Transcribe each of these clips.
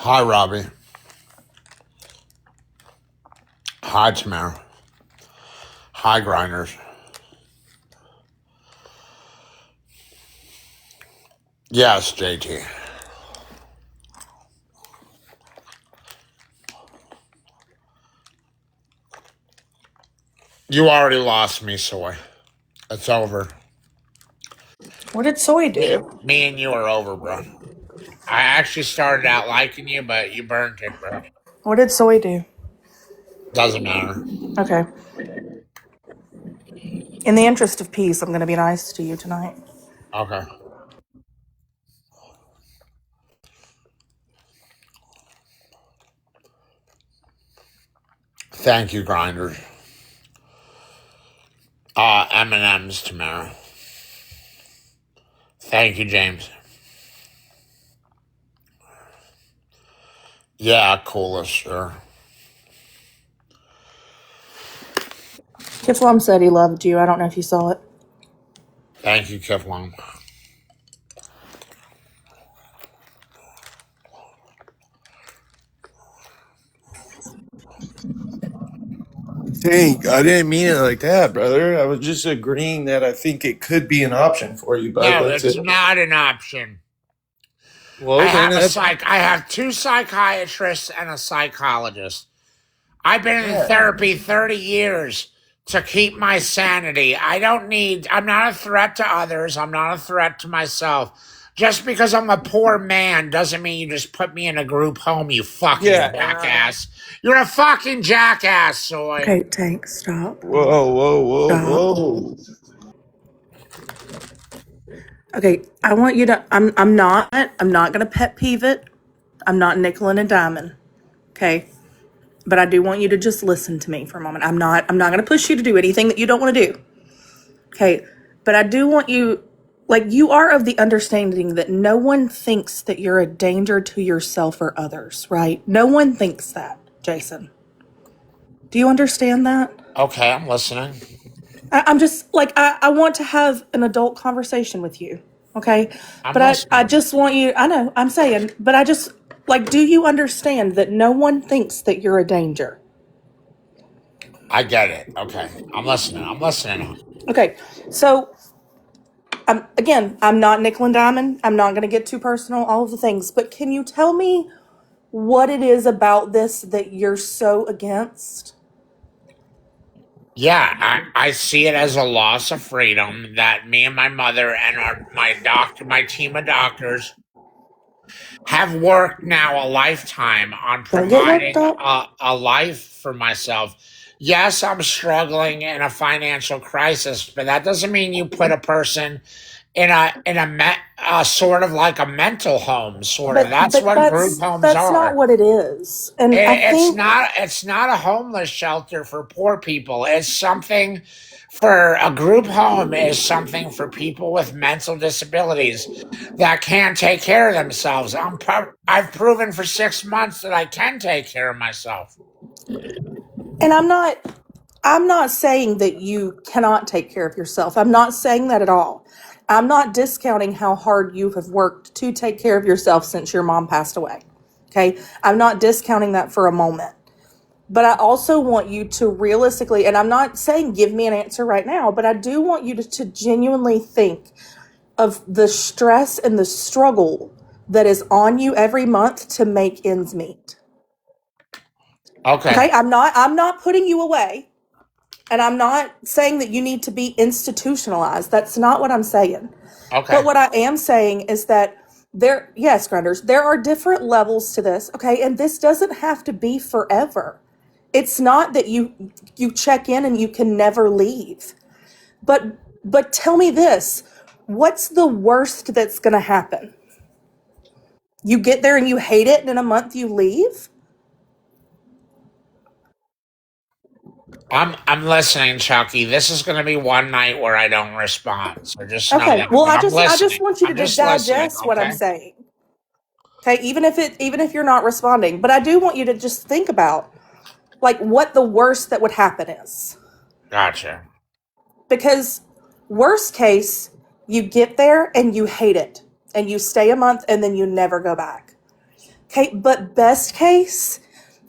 Hi, Robbie. Hi, Tamara. Hi, Grinders. Yes, JT. You already lost me, Soy. It's over. What did Soy Me, do? me and you are over, bro. I actually started out liking you, but you burnt it, bro. What did Soy do? Doesn't matter. Okay. In the interest of peace, I'm going to be nice to you tonight. Okay. Thank you, Grinders. M&M's, Tamara. Thank you, James. Yeah, coolest, sure. Kiflom said he loved you. I don't know if you saw it. Thank you, Kiflong. Tank, I didn't mean it like that, brother. I was just agreeing that I think it could be an option for you, bud. No, That's it's it. not an option. Well, then that's I have two psychiatrists and a psychologist. I've been in yeah. therapy 30 years to keep my sanity. I'm not a threat to others. I'm not a threat to myself. Just because I'm a poor man doesn't mean you just put me in a group home, you fucking Yeah, and I jackass. You're a fucking jackass, Soy. Okay, Tank, stop. Stop. whoa. Okay, I want you to. I'm not going to pet peeve it. I'm not nickel and diming. Okay, but I do want you to just listen to me for a moment. I'm not going to push you to do anything that you don't want to do. Okay, but I do want you. Like, you are of the understanding that no one thinks that you're a danger to yourself or others, right? No one thinks that, Jason. Do you understand that? Okay, I'm listening. I'm just like, I want to have an adult conversation with you. Okay. I'm But I listening. just want you, I know, I'm saying, but I just, like, do you understand that no one thinks that you're a danger? I get it. Okay, I'm listening. I'm listening. Okay. So, again, I'm not nickel and diamond. I'm not going to get too personal, all of the things. But can you tell me what it is about this that you're so against? Yeah, I see it as a loss of freedom that me and my mother and my team of doctors have worked now a lifetime on Don't get worked providing up. a life for myself. Yes, I'm struggling in a financial crisis, but that doesn't mean you put a person in a sort of like a mental home, sort of. That's But what group homes that's not are. what it is. And I think It's not a homeless shelter for poor people. It's something for a group home is something for people with mental disabilities that can't take care of themselves. I've proven for 6 months that I can take care of myself. and I'm not saying that you cannot take care of yourself. I'm not saying that at all. I'm not discounting how hard you have worked to take care of yourself since your mom passed away. Okay? I'm not discounting that for a moment. But I also want you to realistically, and I'm not saying give me an answer right now, but I do want you to genuinely think of the stress and the struggle that is on you every month to make ends meet. Okay. Okay? I'm not putting you away. And I'm not saying that you need to be institutionalized. That's not what I'm saying. But Okay. what I am saying is that yes, Grinders, there are different levels to this, okay? And this doesn't have to be forever. It's not that you check in and you can never leave. But tell me this, what's the worst that's going to happen? You get there and you hate it and in a month you leave? I'm listening, Chucky. This is going to be one night where I don't respond. So just know Okay. that. Well, But I'm I listening. just want you I'm to just listening, digest what I'm okay? saying. Okay, even if you're not responding, but I do want you to just think about like what the worst that would happen is. Gotcha. Because worst case, you get there and you hate it and you stay a month and then you never go back. Okay, but best case,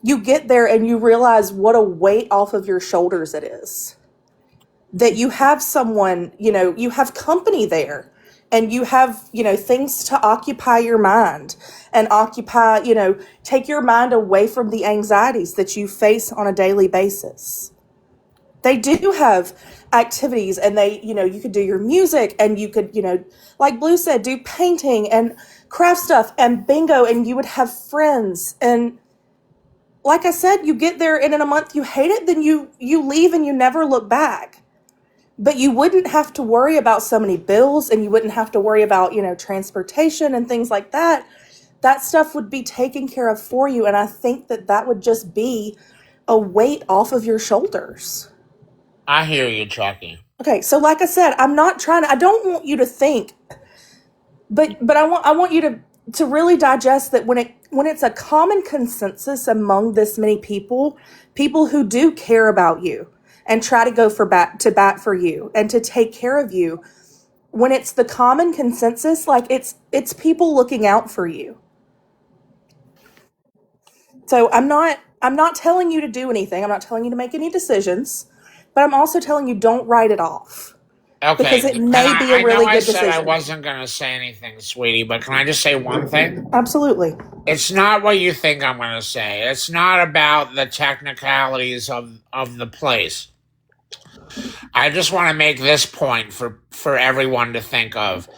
you get there and you realize what a weight off of your shoulders it is. That you have someone, you have company there and you have, things to occupy your mind and take your mind away from the anxieties that you face on a daily basis. They do have activities and you could do your music and you could, like Blue said, do painting and craft stuff and bingo and you would have friends. And like I said, you get there and in a month you hate it, then you leave and you never look back. But you wouldn't have to worry about so many bills and you wouldn't have to worry about, transportation and things like that. That stuff would be taken care of for you. And I think that would just be a weight off of your shoulders. I hear you, Chucky. Okay, so like I said, I don't want you to think, but I want you to really digest that when it's a common consensus among this many people who do care about you and try to go to bat for you and to take care of you, when it's the common consensus, like it's people looking out for you. So I'm not telling you to do anything. I'm not telling you to make any decisions, but I'm also telling you don't write it off because Okay, it can may be a I know really I good said I decision. wasn't going to say anything, sweetie, but can I just say one thing? Absolutely. It's not what you think I'm going to say. It's not about the technicalities of the place. I just want to make this point for everyone to think of.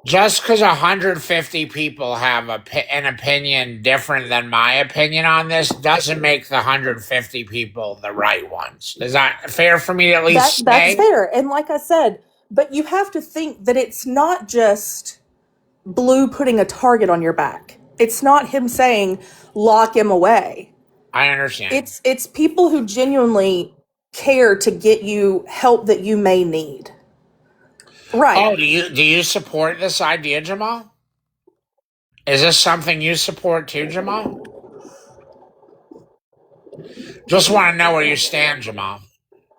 Just because 150 people have an opinion different than my opinion on this doesn't make the 150 people the right ones. Is that fair for me to at least That's say? fair. And like I said, but you have to think that it's not just Blue putting a target on your back. It's not him saying lock him away. I understand. It's people who genuinely care to get you help that you may need. Right. Oh, do you support this idea, Jamal? Is this something you support too, Jamal? Just want to know where you stand, Jamal.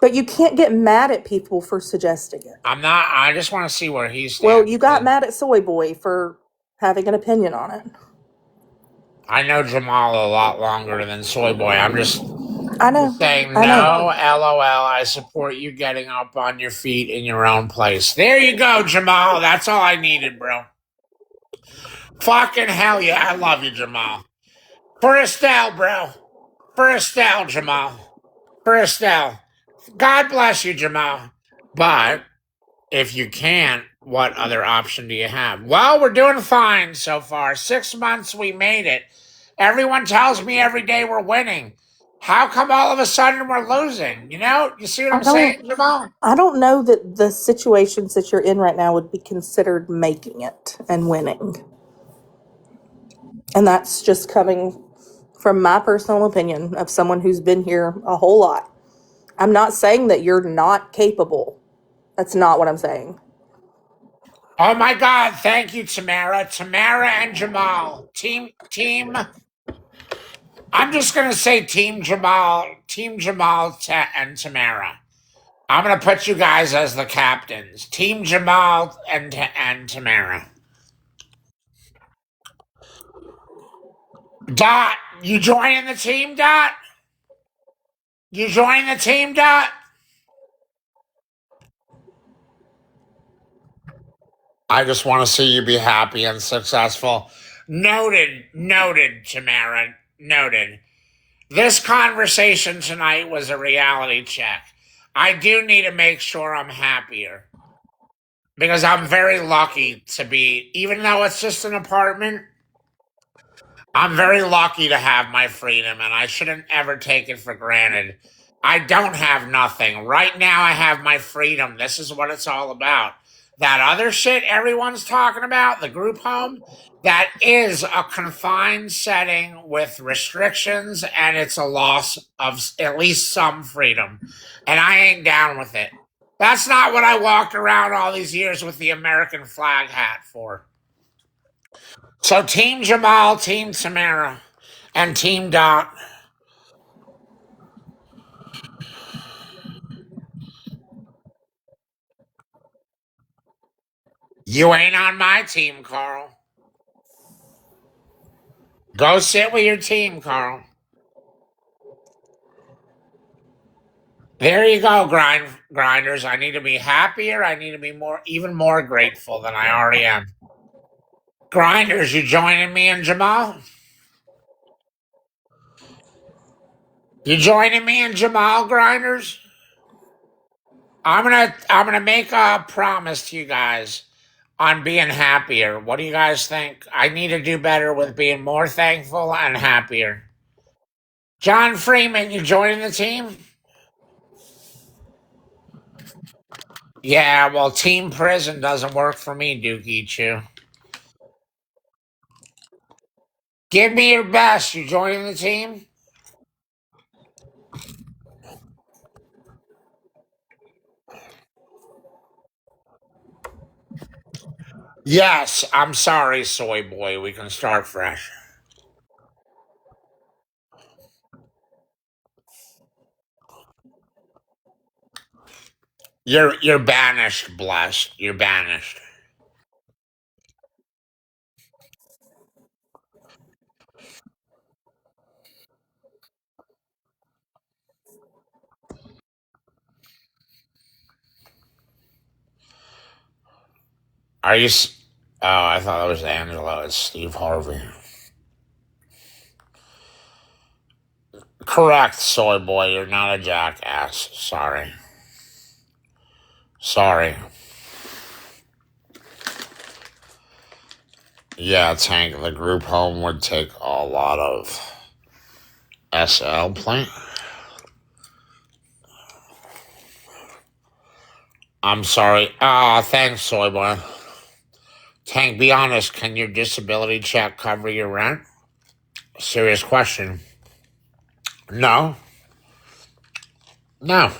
But you can't get mad at people for suggesting it. I'm not. I just want to see where he Well, stands. you got mad at Soy Boy for having an opinion on it. I know Jamal a lot longer than Soy Boy. I'm just I know. saying I know. no, LOL. I support you getting up on your feet in your own place. There you go, Jamal. That's all I needed, bro. Fucking hell yeah. I love you, Jamal. For Estelle, bro. For Estelle, Jamal. For Estelle. God bless you, Jamal. But if you can't, what other option do you have? Well, we're doing fine so far. 6 months, we made it. Everyone tells me every day we're winning. How come all of a sudden we're losing? You see what I I'm saying, don't Jamal? I don't know that the situations that you're in right now would be considered making it and winning. And that's just coming from my personal opinion of someone who's been here a whole lot. I'm not saying that you're not capable. That's not what I'm saying. Oh my God! Thank you, Tamara. Tamara and Jamal. Team. I'm just gonna say Team Jamal. Team Jamal and Tamara. I'm gonna put you guys as the captains. Team Jamal and Tamara. Dot, you joining the team, Dot? You joining the team, Dot? I just want to see you be happy and successful. Noted, Tamara. Noted. This conversation tonight was a reality check. I do need to make sure I'm happier because I'm very lucky to be, even though it's just an apartment, I'm very lucky to have my freedom and I shouldn't ever take it for granted. I don't have nothing. Right now, I have my freedom. This is what it's all about. That other shit everyone's talking about, the group home, that is a confined setting with restrictions and it's a loss of at least some freedom. And I ain't down with it. That's not what I walked around all these years with the American flag hat for. So, Team Jamal, Team Samara, and Team Dot. You ain't on my team, Carl. Go sit with your team, Carl. There you go, grinders. I need to be happier. I need to be even more grateful than I already am. Grinders, you joining me and Jamal? You joining me and Jamal, grinders? I'm gonna make a promise to you guys on being happier. What do you guys think? I need to do better with being more thankful and happier. John Freeman, you joining the team? Yeah, well, team prison doesn't work for me, Dookie Chew. Give me your best. You joining the team? Yes, I'm sorry, soy boy. We can start fresh. You're banished, blessed. You're banished. Are you? Oh, I thought that was Angelo. It's Steve Harvey. Correct, soy boy. You're not a jackass. Sorry. Sorry. Yeah, Tank. The group home would take a lot of SL plant. I'm sorry. Thanks, soy boy. Tank, be honest. Can your disability check cover your rent? Serious question. No. No.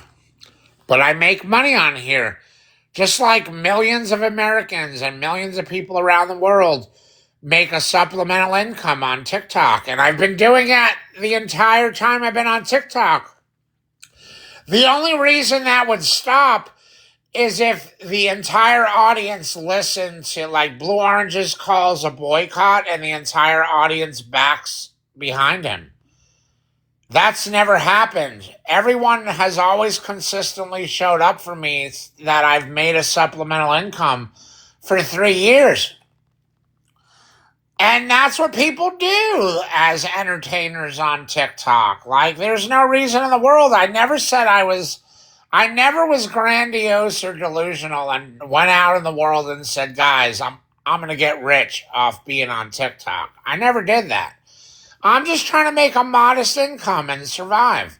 But I make money on here. Just like millions of Americans and millions of people around the world make a supplemental income on TikTok. And I've been doing it the entire time I've been on TikTok. The only reason that would stop is if the entire audience listened to, like, Blue Orange's calls a boycott and the entire audience backs behind him. That's never happened. Everyone has always consistently showed up for me that I've made a supplemental income for 3 years. And that's what people do as entertainers on TikTok. Like, there's no reason in the world. I never was grandiose or delusional and went out in the world and said, guys, I'm going to get rich off being on TikTok. I never did that. I'm just trying to make a modest income and survive.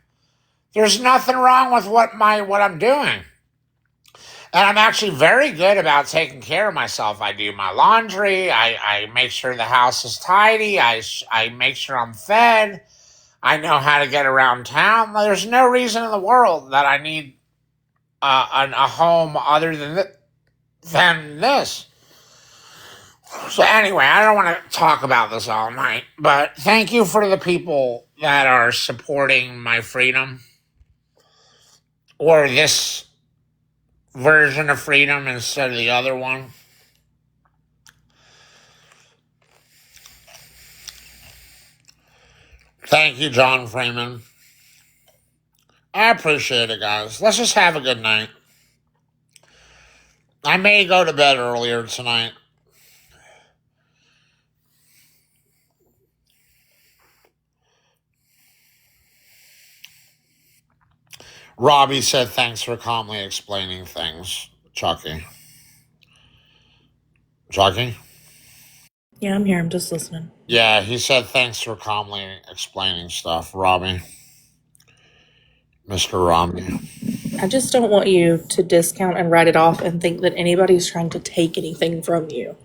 There's nothing wrong with what I'm doing. And I'm actually very good about taking care of myself. I do my laundry. I make sure the house is tidy. I make sure I'm fed. I know how to get around town. There's no reason in the world that I need a home other than this. So anyway, I don't want to talk about this all night, but thank you for the people that are supporting my freedom or this version of freedom instead of the other one. Thank you, John Freeman. I appreciate it, guys. Let's just have a good night. I may go to bed earlier tonight. Robbie said, thanks for calmly explaining things, Chucky. Chucky? Yeah, I'm here. I'm just listening. Yeah, he said, thanks for calmly explaining stuff, Robbie. Mr. Robbie. I just don't want you to discount and write it off and think that anybody's trying to take anything from you.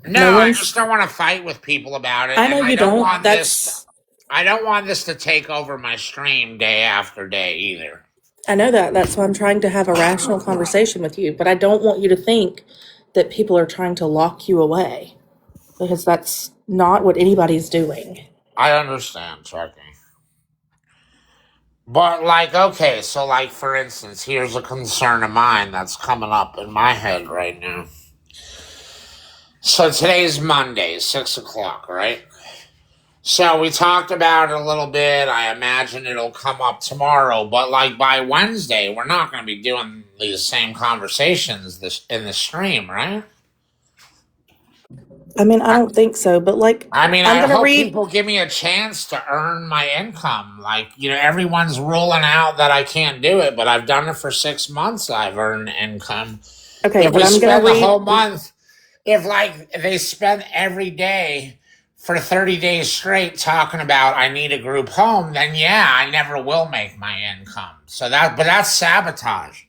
No, I just don't want to fight with people about it. I know you don't. I don't want this to take over my stream day after day either. I know that. That's why I'm trying to have a rational conversation with you. But I don't want you to think that people are trying to lock you away, because that's not what anybody's doing. I understand, Chucky. But, like, okay, so, like, for instance, here's a concern of mine that's coming up in my head right now. So today's Monday, 6 o'clock, right? So we talked about it a little bit. I imagine it'll come up tomorrow, but like by Wednesday, we're not going to be doing these same conversations this in the stream, right? I mean, I don't think so, but like, I mean, I'm I going to hope read. people give me a chance to earn my income. Like, everyone's ruling out that I can't do it, but I've done it for 6 months. I've earned income. Okay, If but we I'm going to spend the read. whole month, if like they spend every day for 30 days straight talking about I need a group home, then yeah, I never will make my income. But that's sabotage.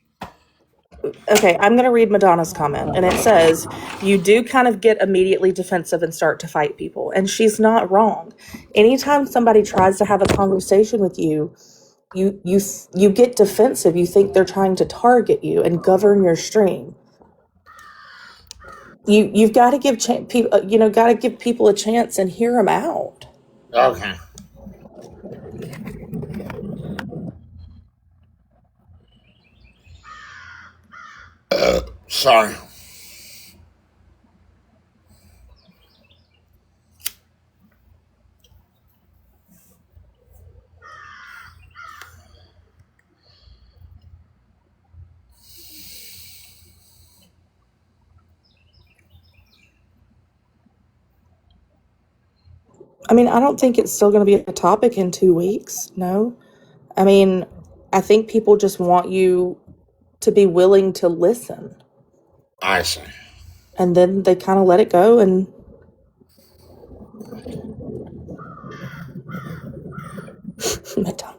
Okay, I'm going to read Madonna's comment, and it says, "You do kind of get immediately defensive and start to fight people." And she's not wrong. Anytime somebody tries to have a conversation with you, you get defensive. You think they're trying to target you and govern your stream. You've got to give people, got to give people a chance and hear them out. Okay. Sorry. I mean, I don't think it's still going to be a topic in 2 weeks. No. I mean, I think people just want you to be willing to listen. I see. And then they kind of let it go. And Madonna.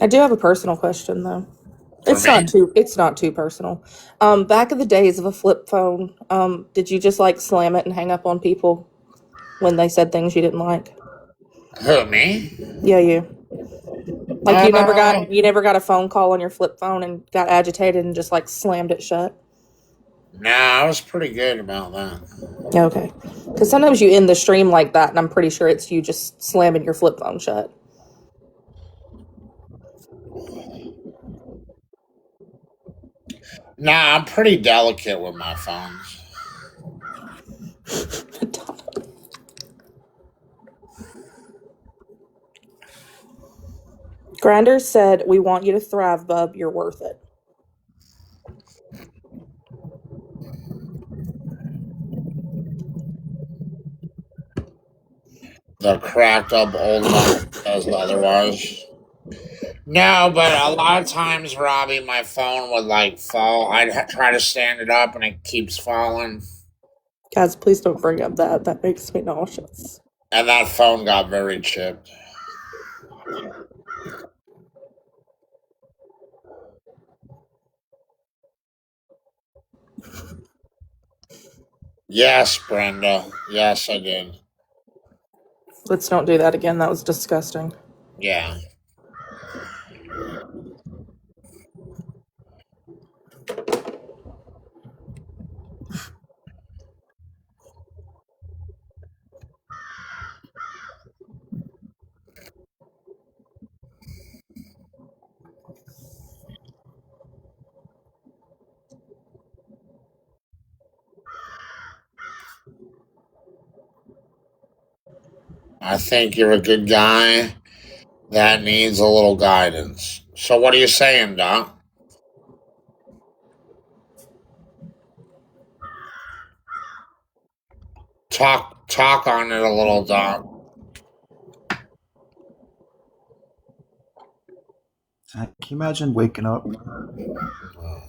I do have a personal question though. For me? It's not too personal. Back in the days of a flip phone, did you just like slam it and hang up on people when they said things you didn't like? Who, me? Yeah, you. Like Uh, you never got a phone call on your flip phone and got agitated and just like slammed it shut? no, I was pretty good about that. Yeah, okay. Because sometimes you end the stream like that, and I'm pretty sure it's you just slamming your flip phone shut. Nah, I'm pretty delicate with my phones. Grinders said, "We want you to thrive, bub. You're worth it." The cracked up old one says otherwise. No, but a lot of times, Robbie, my phone would like fall. Try to stand it up and it keeps falling. Guys, please don't bring up that. That makes me nauseous. And that phone got very chipped. Yes, Brenda. Yes, I did. Let's don't do that again. That was disgusting. Yeah. I think you're a good guy that needs a little guidance. So, what are you saying, Doc? Talk on it a little, Doc. Can you imagine waking up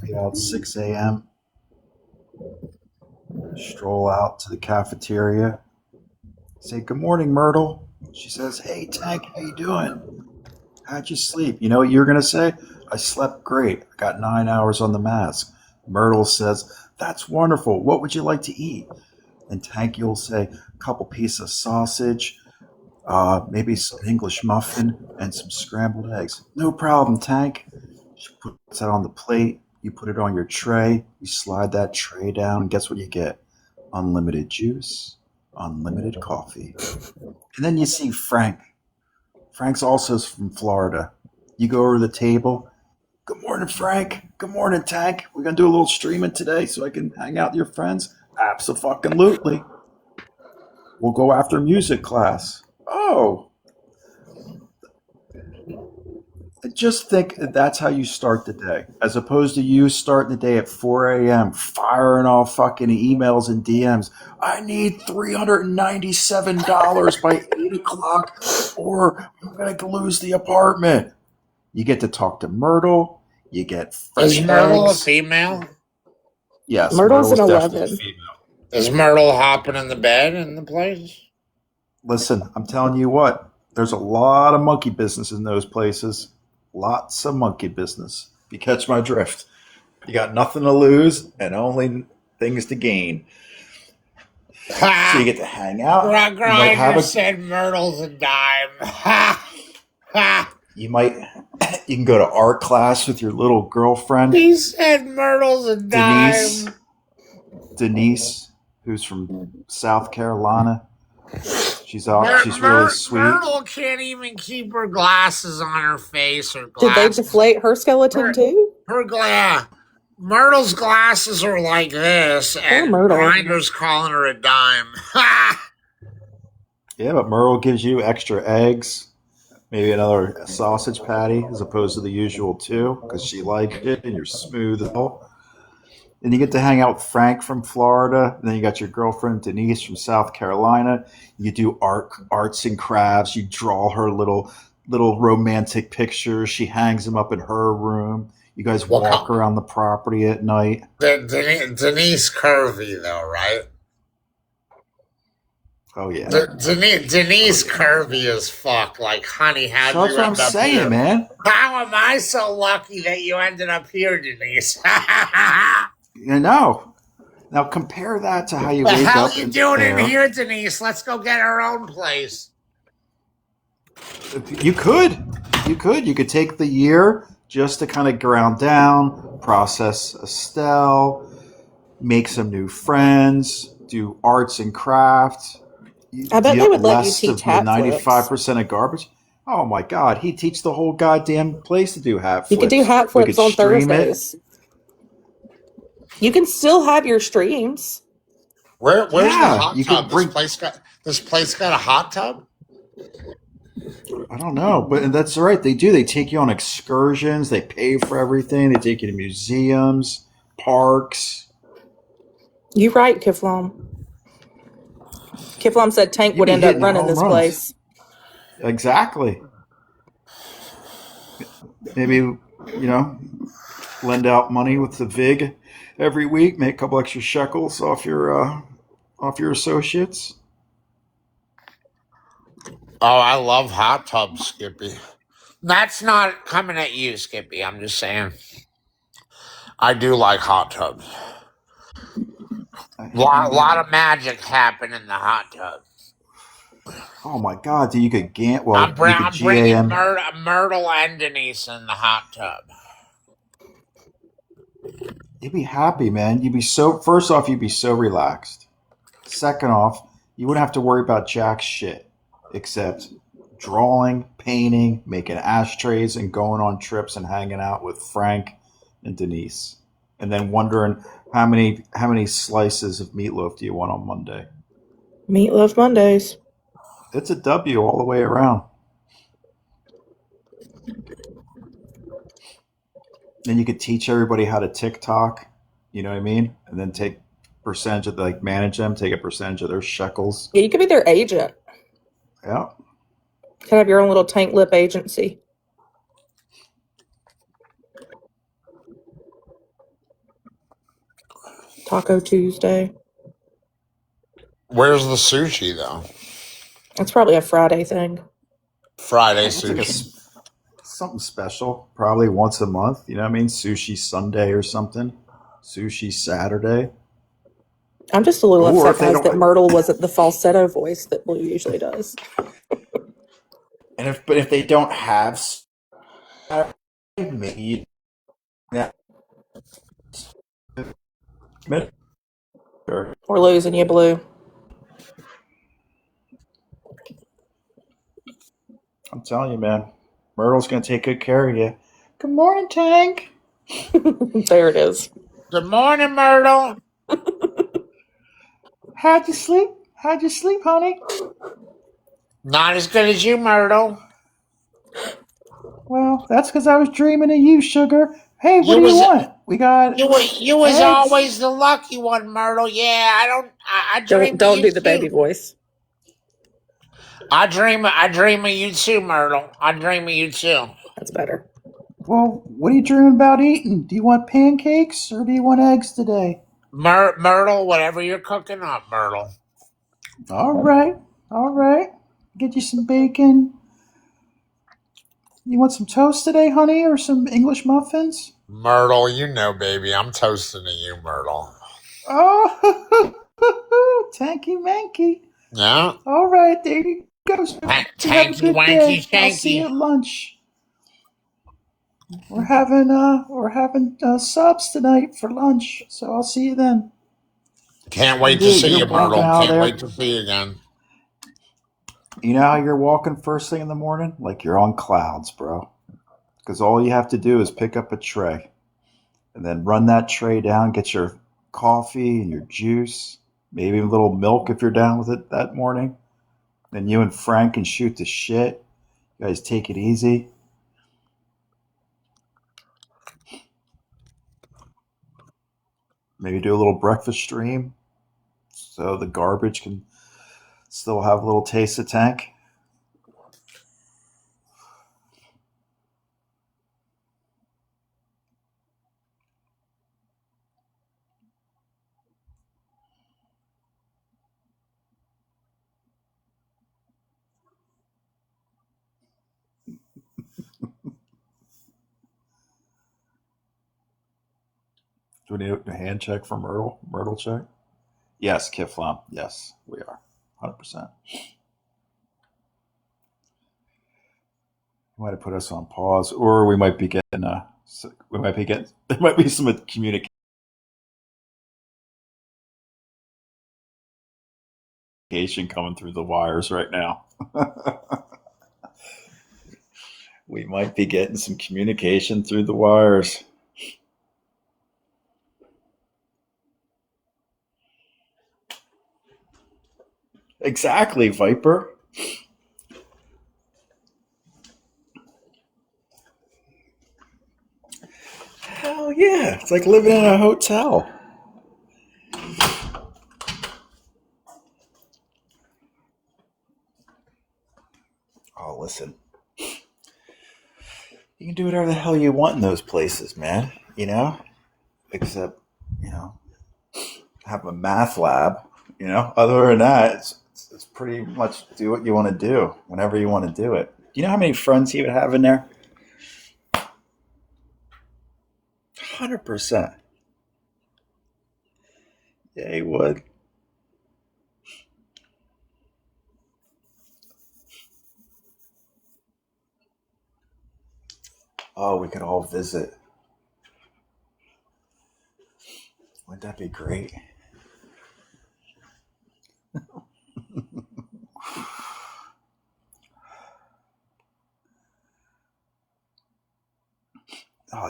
about 6 a.m., stroll out to the cafeteria, say, "Good morning, Myrtle." She says, "Hey, Tank, how you doing? How'd you sleep?" You know what you're going to say? "I slept great. I got 9 hours on the mask." Myrtle says, "That's wonderful. What would you like to eat?" And Tank, you'll say, "A couple pieces of sausage, maybe an English muffin, and some scrambled eggs." "No problem, Tank." She puts that on the plate. You put it on your tray. You slide that tray down, and guess what you get? Unlimited juice, unlimited coffee. And then you see Frank. Frank's also from Florida. You go over to the table. Good morning, Frank. Good morning, Tank. We're gonna do a little streaming today so I can hang out with your friends. Absolutely. We'll go after music class. Oh, just think that's how you start the day, as opposed to you starting the day at 4 a.m. firing off fucking emails and DMs. I need $397 by 8 o'clock, or I'm gonna lose the apartment. You get to talk to Myrtle. You get Is fresh Myrtle a eggs. female? Yes, Myrtle's Myrtle is an definitely a 11. female. Is Myrtle hopping in the bed in the place? Listen, I'm telling you what, there's a lot of monkey business in those places. Lots of monkey business. You catch my drift. You got nothing to lose and only things to gain. So you Ha! get to hang out. You might have Grinder said Myrtle's a dime. Ha! Ha! you might you can go to art class with your little girlfriend, He said Myrtle's a Denise. dime. Denise, who's from South Carolina. She's really sweet. Myrtle can't even keep her glasses on her face. Her Did they glasses. deflate her skeleton Her, too? Myrtle's glasses are like this, Poor and Myrtle. Grinder's calling her a dime. Ha! Yeah, but Myrtle gives you extra eggs, maybe another sausage patty as opposed to the usual two, because she likes it and you're smooth as hell. And you get to hang out with Frank from Florida. And then you got your girlfriend Denise from South Carolina. You do arts and crafts. You draw her little romantic pictures. She hangs them up in her room. You guys walk around the property at night. Denise curvy though, right? Oh yeah. Denise curvy as fuck. Like, honey, how'd So that's you what I'm end up saying, here? man. How am I so lucky that you ended up here, Denise? You know. Now compare that to how you The wake hell up you and doing prepare. in here, Denise? Let's go get our own place. You could take the year just to kind of ground down, process Estelle, make some new friends, do arts and crafts. I bet they would let you less teach of the hat flips. 95% of garbage. Oh my God, he'd teach the whole goddamn place to do hat flips. You could do hat We flips could on stream Thursdays. You can still have your streams. Where's the Yeah, hot you tub? could bring. This place got a hot tub? I don't know, but that's right. They do. They take you on excursions. They pay for everything. They take you to museums, parks. You right, Kiflam. Kiflam said Tank You'd would be end up hitting running home this runs. place. Exactly. Maybe, lend out money with the VIG every week, make a couple extra shekels off your associates. Oh, I love hot tubs, Skippy. That's not coming at you, Skippy. I'm just saying. I do like hot tubs. Lot of magic happen in the hot tub. Oh my God! You could I'm bringing GAM. Myrtle and Denise in the hot tub. You'd be happy, man. First off, you'd be so relaxed. Second off, you wouldn't have to worry about jack shit except drawing, painting, making ashtrays, and going on trips and hanging out with Frank and Denise, and then wondering how many slices of meatloaf do you want on Monday. Meatloaf Mondays. It's a W all the way around. Then you could teach everybody how to TikTok, you know what I mean? And then take percentage of manage them, take a percentage of their shekels. Yeah, you could be their agent. Yeah. You could have your own little Tank Lip agency. Taco Tuesday. Where's the sushi though? That's probably a Friday thing. Friday It's sushi. something special, probably once a month. You know what I mean? Sushi Sunday or something. Sushi Saturday. I'm just a little Or if upset, they guys, don't- that Myrtle wasn't the falsetto voice that Blue usually does. But if they don't have Saturday, maybe We're losing you, Blue. I'm telling you, man, Myrtle's gonna take good care of you. Good morning, Tank. There it is. Good morning, Myrtle. How'd you sleep? How'd you sleep, honey? Not as good as you, Myrtle. Well, that's because I was dreaming of you, sugar. Hey, what You do you was want? We got you was eggs. always the lucky one, Myrtle. Yeah, I dream of Don't you do the baby too. voice. I dream of you too, Myrtle. I dream of you too. That's better. Well, what are you dreaming about eating? Do you want pancakes or do you want eggs today? Myrtle, whatever you're cooking up, Myrtle. All right, all right. Get you some bacon. You want some toast today, honey, or some English muffins? Myrtle, you know, baby, I'm toasting to you, Myrtle. Oh, tanky manky. Yeah, All right, there you go, sugar. You have a tanky good wanky day. I'll see you shanky. at lunch. We're having subs tonight for lunch, so I'll see you then. Can't And wait to dude, see you're you, walking Myrtle. out of Can't there. wait to see you again. You know how you're walking first thing in the morning? Like you're on clouds, bro. Because all you have to do is pick up a tray and then run that tray down, get your coffee and your juice, maybe a little milk if you're down with it that morning. Then you and Frank can shoot the shit. You guys take it easy. Maybe do a little breakfast stream so the garbage can still have a little taste of tank. Do we need a hand check for Myrtle? Myrtle check? Yes, Kiflam. Yes, we are. 100%. You might have put us on pause, or we might be getting there might be some communication coming through the wires right now. We might be getting some communication through the wires. Exactly, Viper. Hell yeah. It's like living in a hotel. Oh, listen. You can do whatever the hell you want in those places, man. You know? Except, you know, have a math lab. You know? Other than that, it's pretty much do what you want to do whenever you want to do it. Do you know how many friends he would have in there? 100%. Yeah, he would. Oh, we could all visit. Wouldn't that be great? Oh,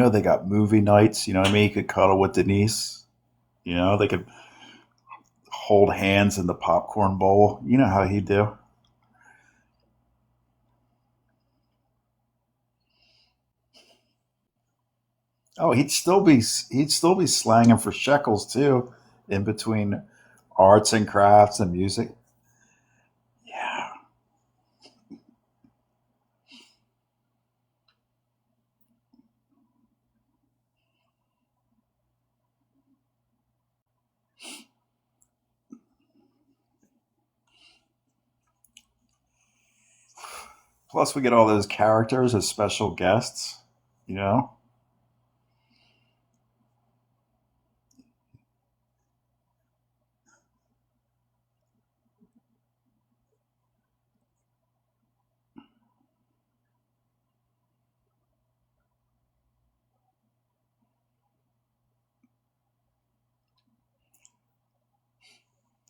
they got movie nights. You know what I mean? You could cuddle with Denise. You know, they could hold hands in the popcorn bowl. You know how he'd do. Oh, he'd still be slanging for shekels too, in between arts and crafts and music. Yeah. Plus, we get all those characters as special guests. You know.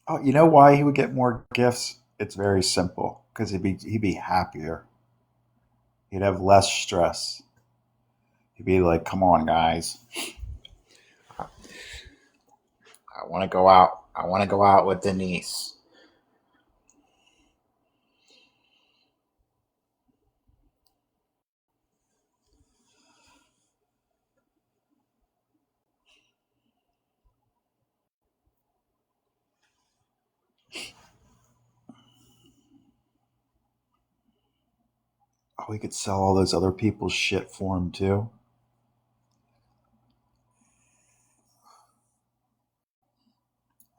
Oh, you know why he would get more gifts It's very simple because he'd be happier. He'd have less stress. He'd be like, "Come on, guys, I want to go out. I want to go out with Denise. oh, we could sell all those other people's shit for him too."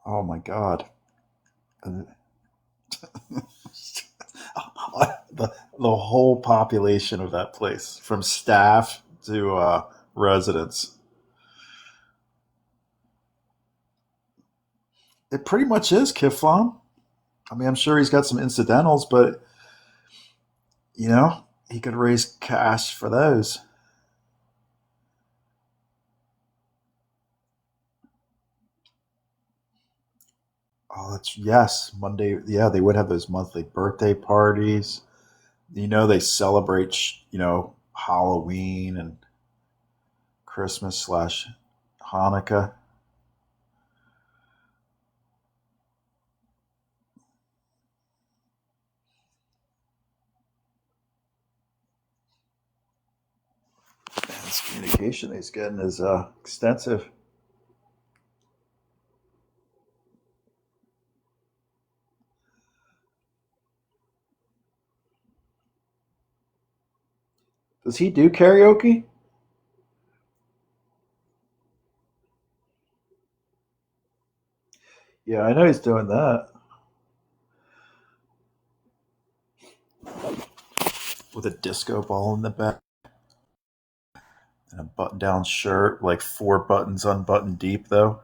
Oh my god. the, the whole population of that place, from staff to residents. It pretty much is Kiflam. I mean, I'm sure he's got some incidentals, but he could raise cash for those. Oh, that's yes. Monday, yeah, they would have those monthly birthday parties. They celebrate, Halloween and Christmas slash Hanukkah. Man, this communication he's getting is extensive. Does he do karaoke? Yeah, I know he's doing that with a disco ball in the back and a button-down shirt, like 4 buttons unbuttoned deep, though.